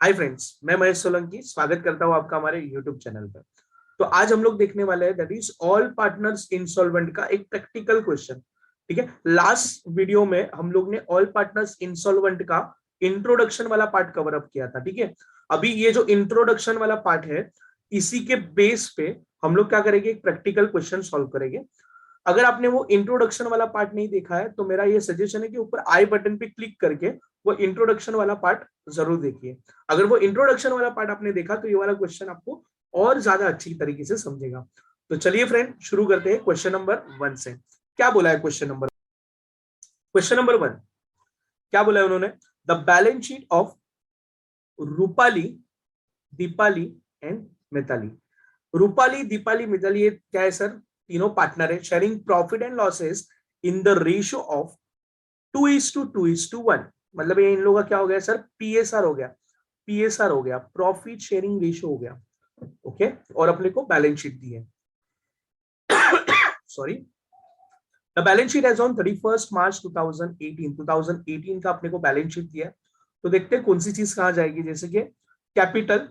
Hi friends, मैं महेश सोलंकी स्वागत करता हूं आपका हमारे यूट्यूब चैनल पर। तो आज हम लोग देखने वाले हैं that is all partners insolvent का एक प्रैक्टिकल क्वेश्चन। ठीक है, लास्ट वीडियो में हम लोग ने ऑल पार्टनर्स इंसॉल्वेंट का इंट्रोडक्शन वाला पार्ट कवर अप किया था। ठीक है, अभी ये जो इंट्रोडक्शन वाला पार्ट है, इसी के बेस पे हम लोग क्या करेंगे, एक प्रैक्टिकल क्वेश्चन सॉल्व करेंगे। अगर आपने वो इंट्रोडक्शन वाला पार्ट नहीं देखा है तो मेरा ये सजेशन है कि ऊपर आई बटन पे क्लिक करके वो इंट्रोडक्शन वाला पार्ट जरूर देखिए। अगर वो इंट्रोडक्शन वाला पार्ट आपने देखा तो ये वाला क्वेश्चन आपको और ज्यादा अच्छी तरीके से समझेगा। तो चलिए फ्रेंड, शुरू करते हैं क्वेश्चन नंबर 1 से। क्या बोला है क्वेश्चन नंबर 1? क्या बोला है उन्होंने? The balance sheet of Rupali, Deepali and Mitali. Rupali, Deepali, Mitali, ये क्या है सर? तीनों पार्टनर है, sharing profit and losses in the ratio of 2:1। मतलब ये इन लोगों का क्या हो गया सर? पीएसआर हो गया। पीएसआर हो गया, प्रॉफिट शेयरिंग रेशियो हो गया। ओके, और अपने को बैलेंस शीट दी है। Sorry, the balance sheet as on 31 March 2018 का अपने को बैलेंस शीट दिया है। तो देखते हैं कौन सी चीज कहाँ जाएगी। जैसे कि कैपिटल,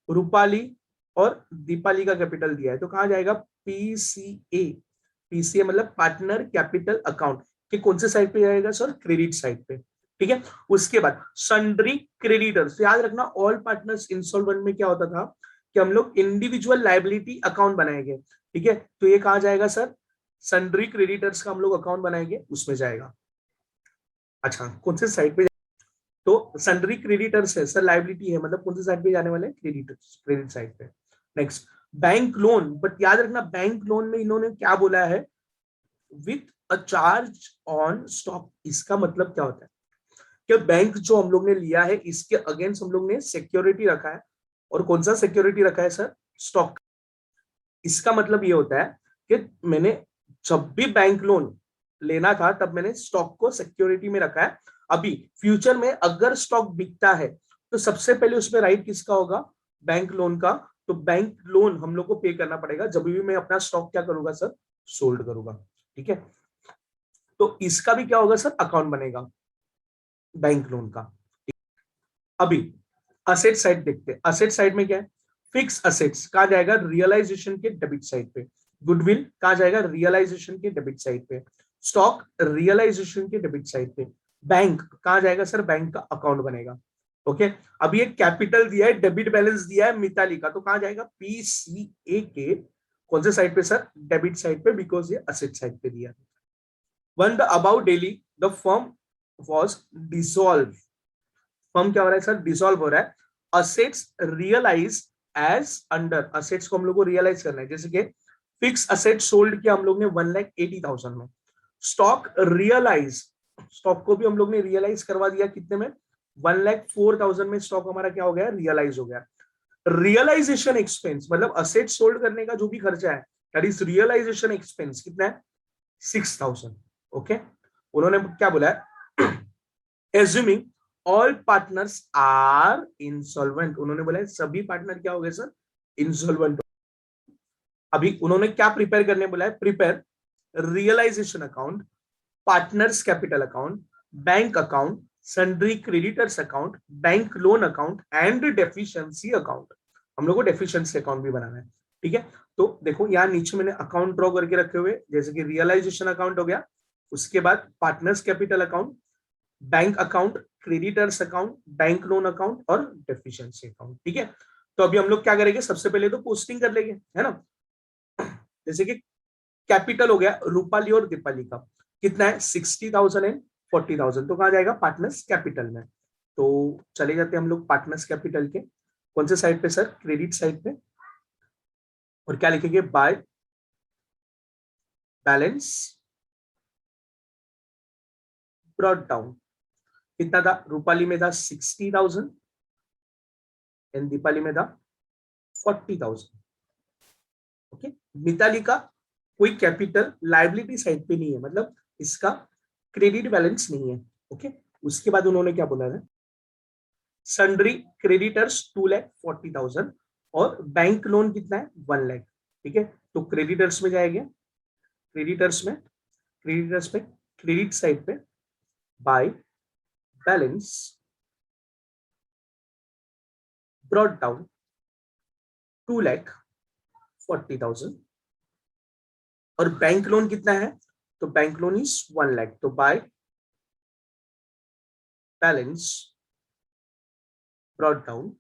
रूपाली और दीपाली का कैपिटल दिया है तो कहाँ जाएगा? पीसीए। पीसीए मतलब पार्टनर कैपिटल अकाउंट के कौन से साइड पे जाएगा सर? क्रेडिट साइड पे। ठीक है, उसके बाद सन्ड्री क्रेडिटर्स। याद रखना, ऑल पार्टनर्स इंस्टॉलमेंट में क्या होता था कि हम लोग इंडिविजुअल लाइबिलिटी अकाउंट बनाएंगे। ठीक है, तो ये कहाँ जाएगा सर? सन्ड्री क्रेडिटर्स का हम लोग अकाउंट बनाएंगे, उसमें जाएगा। अच्छा, कौन से साइड पे? तो सन्ड्री क्रेडिटर्स है सर, लाइबिलिटी है, मतलब कौन से साइड पे जाने वाले? क्रेडिटर्स, क्रेडिट साइड पे। Next, bank loan. बट याद रखना, बैंक लोन में इन्होंने क्या बोला है? With a charge on stock. इसका मतलब क्या होता है कि बैंक जो हम लोग ने लिया है इसके अगेंस्ट हम लोग ने सिक्योरिटी रखा है। और कौन सा सिक्योरिटी रखा है सर? स्टॉक। इसका मतलब ये होता है कि मैंने जब भी बैंक लोन लेना था तब मैंने स्टॉक को सिक्योरिटी में रखा है। अभी फ्यूचर में अगर स्टॉक बिकता है तो सबसे पहले उसमें राइट किसका होगा? बैंक लोन का। तो बैंक लोन हम लोग को पे करना पड़ेगा जब भी मैं अपना स्टॉक क्या करूंगा सर? सोल्ड करूंगा। ठीक है, तो इसका भी क्या होगा सर? अकाउंट बनेगा बैंक लोन का। अभी असेट साइड देखते हैं। असेट साइड में क्या है? फिक्स असेट्स कहा जाएगा? रियलाइजेशन के डेबिट साइड पे। गुडविल कहा जाएगा? रियलाइजेशन के डेबिट साइड पे। स्टॉक रियलाइजेशन के डेबिट साइड पे। बैंक कहा जाएगा सर? बैंक का अकाउंट बनेगा। ओके, अभी एक कैपिटल दिया है, डेबिट बैलेंस दिया है मिताली का, तो कहा जाएगा? पीसीए के कौन से साइड पे सर? डेबिट साइड पे, बिकॉज ये असेट साइड पे दिया। One the about daily the firm was dissolve. Firm क्या हो रहा है सर? डिसॉल्व हो रहा है। Assets realise as under. Assets को हम लोग को रियलाइज करना है। जैसे कि फिक्स असेट सोल्ड किया हम लोग ने 1,80,000 में। स्टॉक रियलाइज, स्टॉक को भी हम लोग ने रियलाइज करवा दिया कितने में? 1,04,000 में स्टॉक हमारा क्या हो गया? रियलाइज हो गया। रियलाइजेशन एक्सपेंस मतलब असेट सोल्ड करने का जो भी खर्चा है, दैट इज रियलाइजेशन एक्सपेंस, कितना है? 6,000। ओके, उन्होंने क्या बोला है? Assuming all partners are insolvent. उन्होंने बोला है सभी पार्टनर क्या हो गए सर? इंसॉल्वेंट। अभी उन्होंने क्या प्रिपेयर करने बोला है? Prepare realisation account, partners capital account, bank account, sundry creditors account, bank loan account and deficiency account. हम लोग को डेफिशिएंसी अकाउंट भी बनाना है। ठीक है, तो देखो यहाँ नीचे मैंने अकाउंट ड्रॉ करके रखे हुए, जैसे कि रियलाइजेशन अकाउंट हो गया, उसके बाद partners capital account, bank account, creditors account, bank loan account और डेफिशिएंसी अकाउंट। ठीक है, तो अभी हम लोग क्या करेंगे? सबसे पहले तो पोस्टिंग कर लेंगे, है ना। जैसे कि कैपिटल हो गया रूपाली और दीपाली का, कितना है? 60,000 एंड 40,000, तो कहा जाएगा? पार्टनर्स कैपिटल में। तो चले जाते हैं हम लोग पार्टनर्स कैपिटल के कौन से साइड पे सर? क्रेडिट साइड पे। और क्या लिखेंगे? By balance brought down. कितना था? रूपाली में था 60,000 एंड दीपाली में था 40,000। ओके, मिताली का कोई कैपिटल लाइबिलिटी साइड पे नहीं है, मतलब इसका क्रेडिट बैलेंस नहीं है। ओके, उसके बाद उन्होंने क्या बोला है? सन्ड्री क्रेडिटर्स 2,40,000 और बैंक लोन कितना है? 1 लाख। ठीक है, तो क्रेडिटर्स में जाएंगे। क्रेडिटर्स पे क्रेडिट साइड पे बाय बैलेंस ब्रॉट डाउन 2,40,000 और बैंक लोन कितना है, तो बैंक लोन इज 1 लाख, तो by balance brought down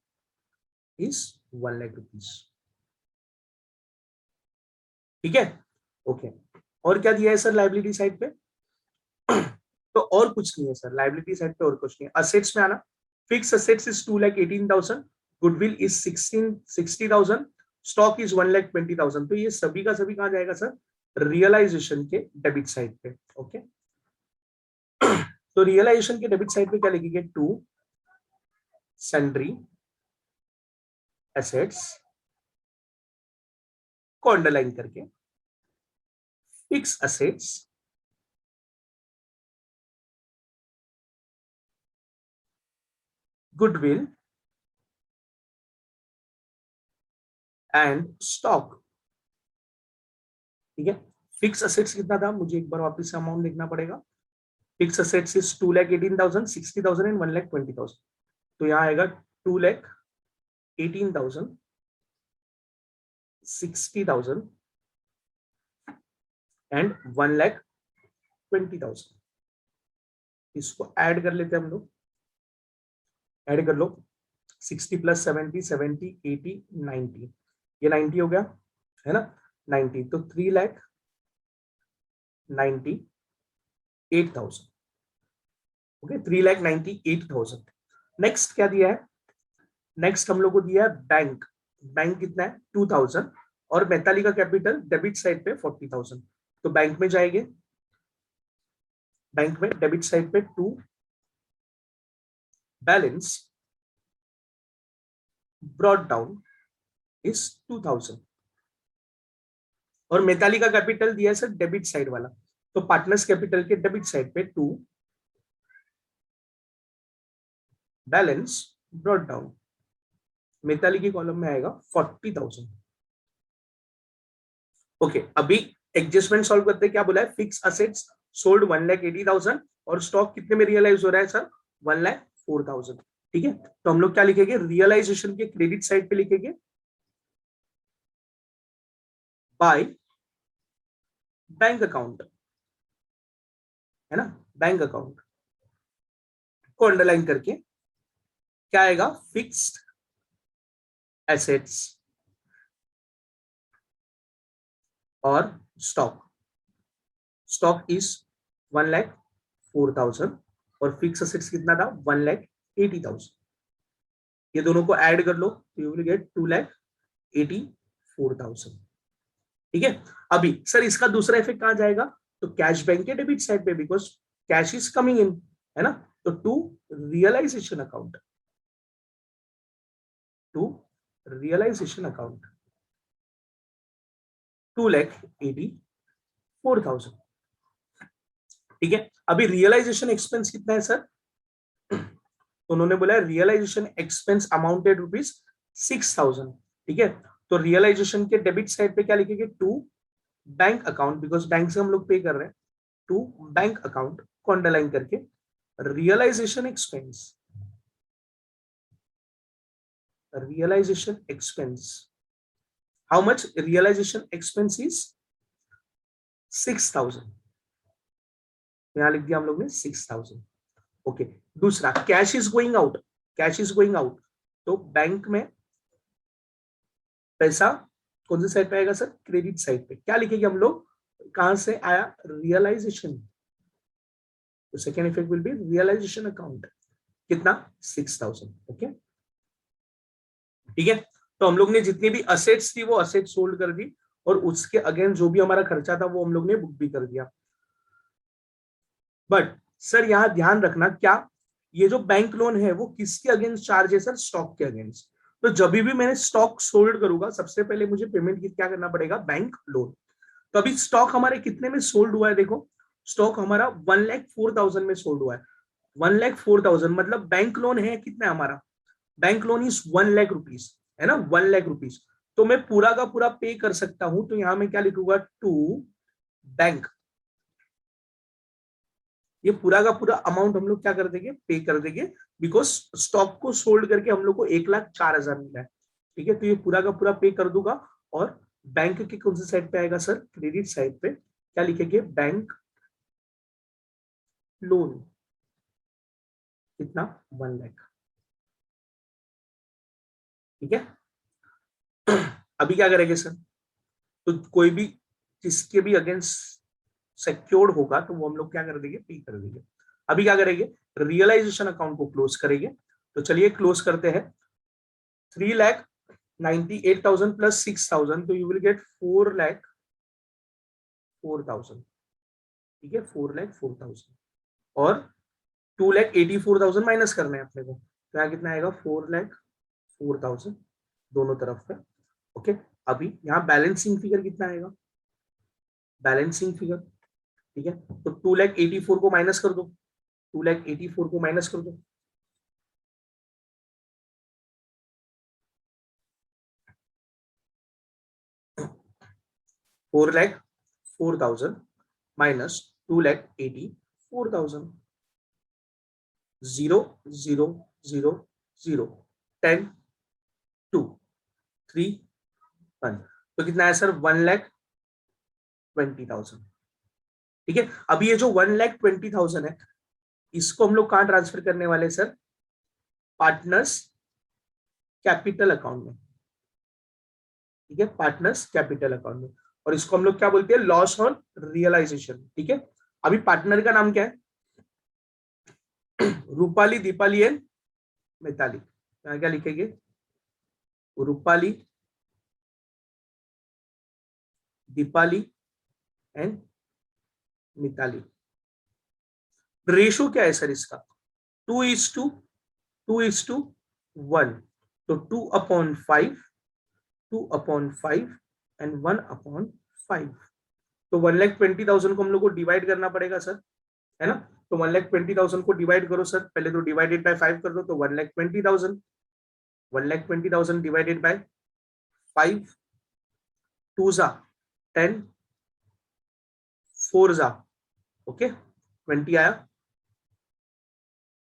is 1 lakh rupees. ठीक है, ओके। और क्या दिया है सर लाइबिलिटी साइड पे? तो और कुछ नहीं है सर लाइबिलिटी साइड पे, और कुछ नहीं। असेट्स में आना, fix assets is 2,18,000, goodwill is 60,000, stock is 1,20,000। तो ये सभी का सभी कहां जाएगा सर? रियलाइजेशन के डेबिट साइड पे। ओके, तो रियलाइजेशन के डेबिट साइड पे क्या लिखेंगे? टू सन्ड्री एसेट्स को अंडरलाइन करके, fix assets goodwill and stock. ठीक है, फिक्स असेट्स कितना था, मुझे एक बार वापस से अमाउंट लिखना पड़ेगा। Fix assets is 2,18,000, 60,000 and 1,20,000। तो यहाँ आएगा 2,18,000, 60,000 एंड 1,20,000। इसको ऐड कर लेते हैं हम लोग, ऐड कर लो। 60 प्लस 70, 70, 80, 90, ये 90 हो गया है ना, 90। तो 3,98,000। ओके, 3,98,000। नेक्स्ट क्या दिया है? नेक्स्ट हम लोग को दिया है बैंक। बैंक कितना है? 2,000 और मैताली का कैपिटल डेबिट साइड पे 40,000। तो बैंक में जाएंगे, बैंक में डेबिट साइड पे 2 बैलेंस ब्रॉट डाउन इज 2,000 और मैताली का कैपिटल दिया है सर डेबिट साइड वाला, तो पार्टनर्स कैपिटल के डेबिट साइड पे 2 बैलेंस ब्रॉट डाउन, मैताली की कॉलम में आएगा 40,000। ओके, अभी एडजस्टमेंट सॉल्व करते हैं। क्या बोला है? फिक्स असेट्स सोल्ड 1,80,000 और स्टॉक कितने में रियलाइज हो रहा है सर? 1,04,000। ठीक है, तो हम लोग क्या लिखेंगे? रियलाइजेशन के क्रेडिट साइड पे लिखेंगे बाय बैंक अकाउंट, है ना, बैंक अकाउंट को अंडरलाइन करके क्या आएगा? फिक्स्ड एसेट्स और स्टॉक। स्टॉक इज 1,04,000 और फिक्स एसेट्स कितना था? 1,80,000। ये दोनों को ऐड कर लो तो यू विल गेट 2,84,000। ठीक है, अभी सर इसका दूसरा इफेक्ट कहां जाएगा? तो कैश बैंक के डेबिट साइड पे, because cash is coming in, है ना। तो to realisation account, to realisation account 2,84,000। ठीक है, अभी रियलाइजेशन एक्सपेंस कितना है सर? तो उन्होंने बोला रियलाइजेशन एक्सपेंस अमाउंटेड ₹6,000। ठीक है, तो रियलाइजेशन के डेबिट साइड पे क्या लिखेंगे? To bank account, because bank से हम लोग पे कर रहे हैं, टू बैंक अकाउंट को अंडरलाइन करके realisation expense, realisation expense, how much? Realisation expense is 6,000। यहां लिख दिया हम लोग ने 6,000। ओके, दूसरा cash is going out, cash is going out, तो बैंक में पैसा कौन सी साइड पे आएगा सर? क्रेडिट साइड पे। क्या लिखेंगे हम लोग? कहां से आया? रियलाइजेशन, तो second effect will be realisation account. कितना? 6,000। ओके, ठीक है, तो हम लोग ने जितनी भी असेट्स थी वो असेट सोल्ड कर दी और उसके अगेंस्ट जो भी हमारा खर्चा था वो हम लोग ने बुक भी कर दिया। बट सर यहां ध्यान रखना, क्या ये जो बैंक लोन है वो किसके अगेंस्ट चार्ज है सर? स्टॉक के अगेंस्ट। तो जब भी मैंने स्टॉक सोल्ड करूंगा सबसे पहले मुझे पेमेंट क्या करना पड़ेगा? Bank loan. तो अभी स्टॉक हमारे कितने में सोल्ड हुआ है? देखो, स्टॉक हमारा 1,04,000 में सोल्ड हुआ है। 1,04,000 मतलब बैंक लोन है कितना हमारा? बैंक लोन इज 1,00,000 रुपीज, है ना, 1,00,000 रुपीज। तो मैं पूरा का पूरा पे कर सकता हूं, तो यहां मैं क्या लिखूंगा? टू बैंक, ये पूरा का पूरा अमाउंट हम लोग क्या कर देंगे, पे कर देंगे, बिकॉज स्टॉक को सोल्ड करके हम लोग को 1,04,000 मिला है। ठीक है, तो ये पूरा का पूरा पे कर दूंगा। और बैंक के कौन से साइड पे आएगा सर, क्रेडिट साइड पे क्या लिखेंगे, बैंक लोन, कितना 1 लाख। ठीक है, अभी क्या करेंगे सर, तो कोई भी जिसके भी अगेंस्ट सिक्योर्ड होगा तो वो हम लोग क्या कर देंगे, पे कर देंगे। अभी क्या करेंगे, रियलाइजेशन अकाउंट को क्लोज करेंगे। तो चलिए क्लोज करते हैं। 3,98,000 प्लस 6,000, तो यू विल गेट 4,04,000। ठीक है, 4,04,000 और 2,84,000 माइनस करना है अपने को, तो यहाँ कितना आएगा, 4,04,000 दोनों तरफ पे। ओके, अभी यहाँ बैलेंसिंग फिगर कितना आएगा, बैलेंसिंग फिगर, ठीक है, तो 2,84,000 को माइनस कर दो, 2,84,000 को माइनस कर दो, $4,04,000 माइनस 2,84,000, 0 0 0 0 10 2 3 1, तो कितना है सर, 1,20,000। ठीक है, अभी ये जो 1,20,000 है, इसको हम लोग कहां ट्रांसफर करने वाले सर, पार्टनर्स कैपिटल अकाउंट में। ठीक है, पार्टनर्स कैपिटल अकाउंट में, और इसको हम लोग क्या बोलते हैं, लॉस ऑन रियलाइजेशन। ठीक है, अभी पार्टनर का नाम क्या है, रूपाली, दीपाली एंड मिताली। यहाँ क्या लिखेंगे, रूपाली, दीपाली एंड मिताली। रेशो क्या है सर इसका, 2:1, तो 2/5, 2/5 एंड 1/5। तो 1,20,000 को हम लोग को डिवाइड करना पड़ेगा सर, है ना। तो 1,20,000 को डिवाइड करो सर, पहले तो डिवाइडेड बाय 5 कर दो, तो 1,20,000, 1,20,000 डिवाइडेड बाय 5, 2 जा 10, 4 जा ओके 20 आया,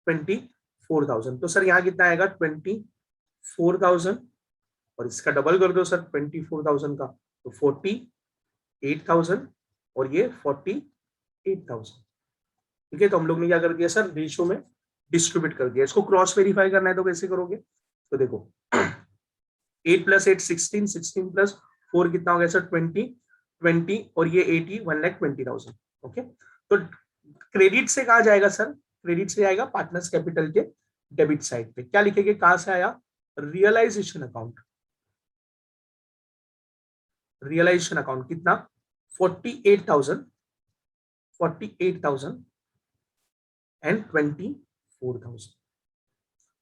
24,000। तो सर यहाँ कितना आएगा, 24,000, और इसका डबल कर दो सर 24,000 का, तो 48,000 और ये 48,000। ठीक है, तो हम लोग ने क्या कर दिया सर, रेशियो में डिस्ट्रीब्यूट कर दिया। इसको क्रॉस वेरीफाई करना है तो कैसे करोगे, तो देखो 8 + 8 16, 16 + 4 कितना हो गया सर, 20, 20 और ये 80, 1,20,000। ओके, तो क्रेडिट से कहा जाएगा सर, क्रेडिट से आएगा पार्टनर्स कैपिटल के डेबिट साइड पे, क्या लिखेंगे, कहां से आया, रियलाइजेशन अकाउंट, रियलाइजेशन अकाउंट कितना, 48,000, 48,000 एंड 24,000।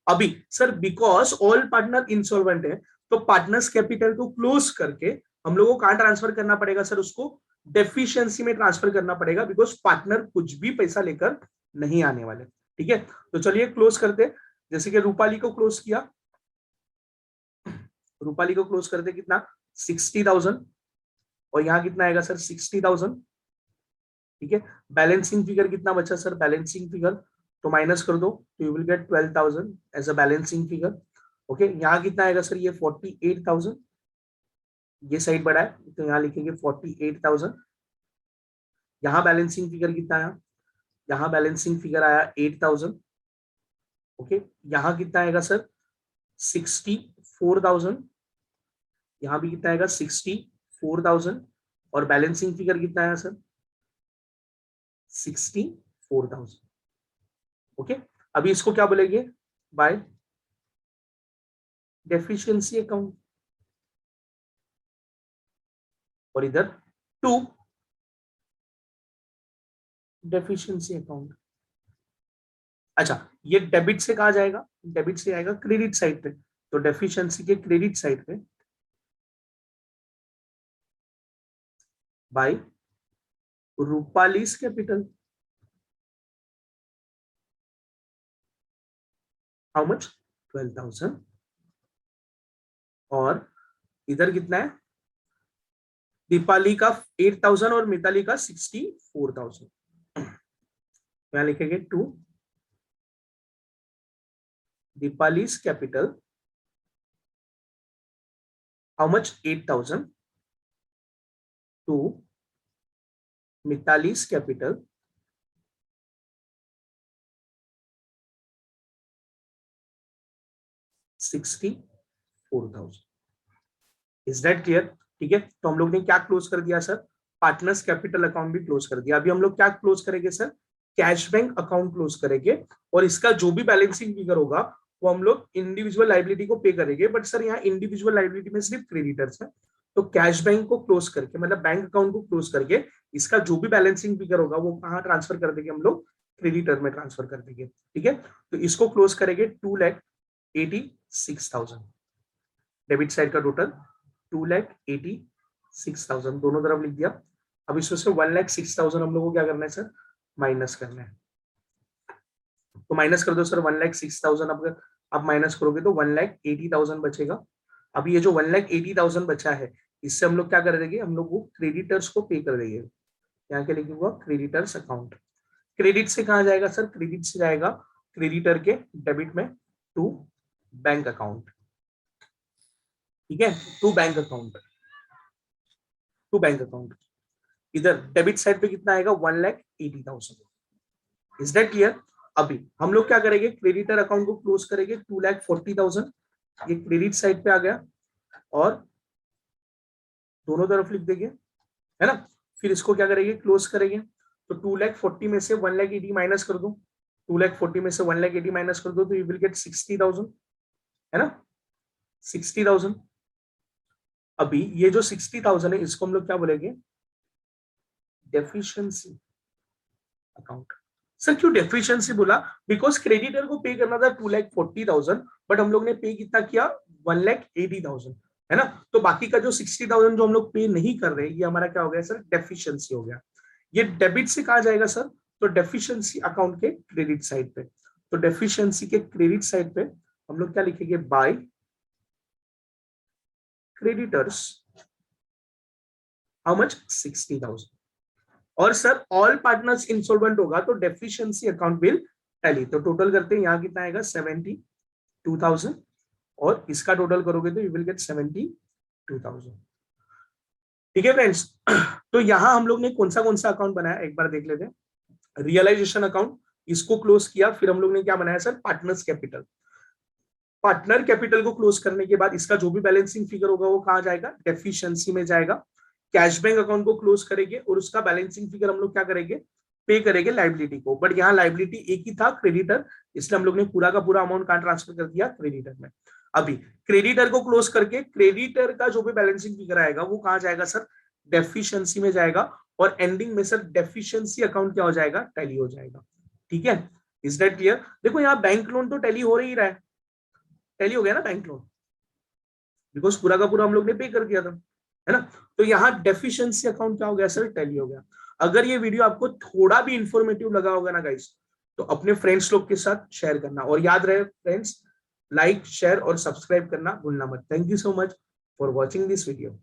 अभी sir because all partner insolvent है, तो पार्टनर्स कैपिटल को क्लोज करके हम लोगों को कहां ट्रांसफर करना पड़ेगा सर, उसको डेफिशिएंसी में ट्रांसफर करना पड़ेगा, बिकॉज पार्टनर कुछ भी पैसा लेकर नहीं आने वाले। ठीक है, तो चलिए क्लोज करते, जैसे कि रूपाली को क्लोज किया, रूपाली को क्लोज करते कितना, 60,000, और यहां कितना आएगा सर, 60,000। ठीक है, बैलेंसिंग फिगर कितना बचा सर, बैलेंसिंग फिगर तो माइनस कर दो, तो you will get 12,000 as a balancing figure. Okay, यहाँ कितना आएगा सर, ये 48,000, ये साइड बढ़ा है तो यहाँ लिखेंगे 48,000। यहाँ बैलेंसिंग फिगर कितना आया, यहाँ बैलेंसिंग फिगर आया 8,000। ओके, यहाँ कितना आएगा सर, 64,000, यहाँ भी कितना आएगा 64,000, और बैलेंसिंग फिगर कितना आया सर, 64,000। ओके, अभी इसको क्या बोलेंगे, बाय डेफिशिएंसी अकाउंट, और इधर 2 डेफिशिएंसी अकाउंट। अच्छा, ये डेबिट से कहा जाएगा, डेबिट से आएगा क्रेडिट साइड पे, तो डेफिशिएंसी के क्रेडिट साइड पे by Rupali's capital, how much, 12,000, और इधर कितना है, दीपाली का 8,000 और मिताली का 64,000। यहां लिखेंगे to Deepali's capital, how much 8,000 to Mitali's capital, $64,000। Is that clear? ठीक है, तो हम लोग ने क्या क्लोज कर दिया सर? पार्टनर्स कैपिटल अकाउंट भी क्लोज कर दिया। अभी हम लोग क्या क्लोज करेंगे sir? Cash bank account close करेंगे, और इसका जो भी बैलेंसिंग फिगर होगा वो हम लोग इंडिविजुअल लाइबिलिटी को पे करेंगे। बट सर यहाँ इंडिविजुअल लाइबिलिटी में सिर्फ क्रेडिटर्स है, तो कैश बैंक को क्लोज करके, मतलब बैंक अकाउंट को क्लोज करके, इसका जो भी बैलेंसिंग फिगर होगा वो कहाँ ट्रांसफर कर देंगे? हम लोग क्रेडिटर में ट्रांसफर कर देंगे। ठीक है, तो इसको क्लोज करेंगे 2,86,000। डेबिट साइड का टोटल 2,86,000 दोनों तरफ लिख दिया। अब इसमें से 1,06,000 हम लोग को क्या करना है सर? माइनस करना है। तो माइनस कर दो सर 1,06,000। अब आप माइनस करोगे तो 1,80,000 बचेगा। अभी ये जो 1,80,000 बचा है, इससे हम लोग क्या कर देंगे? हम लोग वो क्रेडिटर्स को पे कर देंगे। यहाँ के लिखूंगा क्रेडिटर्स अकाउंट। क्रेडिट से कहा जाएगा सर? क्रेडिट से जाएगा क्रेडिटर के डेबिट में टू बैंक अकाउंट। ठीक है, to bank account, to bank account. इधर डेबिट साइड पे कितना आएगा? 1,80,000। Is that clear? अभी हम लोग क्या करेंगे? क्रेडिटर अकाउंट को क्लोज करेंगे 2,40,000। ये क्रेडिट साइड पे आ गया, और दोनों तरफ लिख देंगे, है ना। फिर इसको क्या करेंगे? क्लोज करेंगे। तो 2,40,000 में से 1,80,000 माइनस कर दो, 2,40,000 में से 1,80,000 माइनस कर दो, तो यू विल गेट 60,000, है ना, 60,000। अभी ये जो 60,000 है, इसको हम लोग क्या बोलेंगे? Deficiency account. सर क्यों डेफिशिएंसी बोला? बिकॉज क्रेडिटर को पे करना था 2,40,000, बट हम लोग ने पे कितना किया? 1,80,000, है ना। तो बाकी का जो 60,000 जो हम लोग पे नहीं कर रहे, ये हमारा क्या हो गया सर? डेफिशिएंसी हो गया। ये डेबिट से कहा जाएगा सर? तो डेफिशिएंसी अकाउंट के क्रेडिट साइड पे। तो डेफिशिएंसी के क्रेडिट साइड पे हम लोग क्या लिखेंगे? By creditors, how much? 60,000। और सर ऑल पार्टनर्स इंसॉल्वेंट होगा तो डेफिशिएंसी अकाउंट विल टैली। तो टोटल करते हैं, यहाँ कितना आएगा? 72,000, और इसका टोटल करोगे तो यू विल गेट 72,000। ठीक है फ्रेंड्स, तो यहां हम लोग ने कौन सा अकाउंट बनाया एक बार देख लेते हैं। रियलाइजेशन अकाउंट, इसको क्लोज किया। फिर हम लोग ने क्या बनाया sir? Partners capital. Partner capital को क्लोज करने के बाद इसका जो भी बैलेंसिंग फिगर होगा वो कहाँ जाएगा? डेफिशिएंसी में जाएगा। कैश बैंक अकाउंट को क्लोज करेंगे, और उसका बैलेंसिंग फिगर हम लोग क्या करेंगे? पे करेंगे लाइबिलिटी को। बट यहाँ लाइबिलिटी एक ही था, क्रेडिटर, इसलिए हम लोग ने पूरा का पूरा अमाउंट कहाँ ट्रांसफर कर दिया? क्रेडिटर में। अभी क्रेडिटर को क्लोज करके क्रेडिटर का जो भी बैलेंसिंग फिगर आएगा वो कहाँ जाएगा सर? डेफिशिएंसी में जाएगा, और एंडिंग में सर डेफिशिएंसी अकाउंट क्या हो जाएगा? टैली हो जाएगा। ठीक है, इज दैट क्लियर? देखो यहाँ बैंक लोन तो टैली हो ही रहा है, टैली हो गया ना बैंक लोन, बिकॉज पूरा का पूरा हम लोग ने पे कर दिया था, है ना। तो यहाँ डेफिशिएंसी अकाउंट क्या हो गया सर? टैली हो गया। अगर ये वीडियो आपको थोड़ा भी इंफॉर्मेटिव लगा होगा ना गाइस, तो अपने फ्रेंड्स लोग के साथ शेयर करना, और याद रहे फ्रेंड्स, लाइक, शेयर और सब्सक्राइब करना भूलना मत। Thank you so much for watching this video.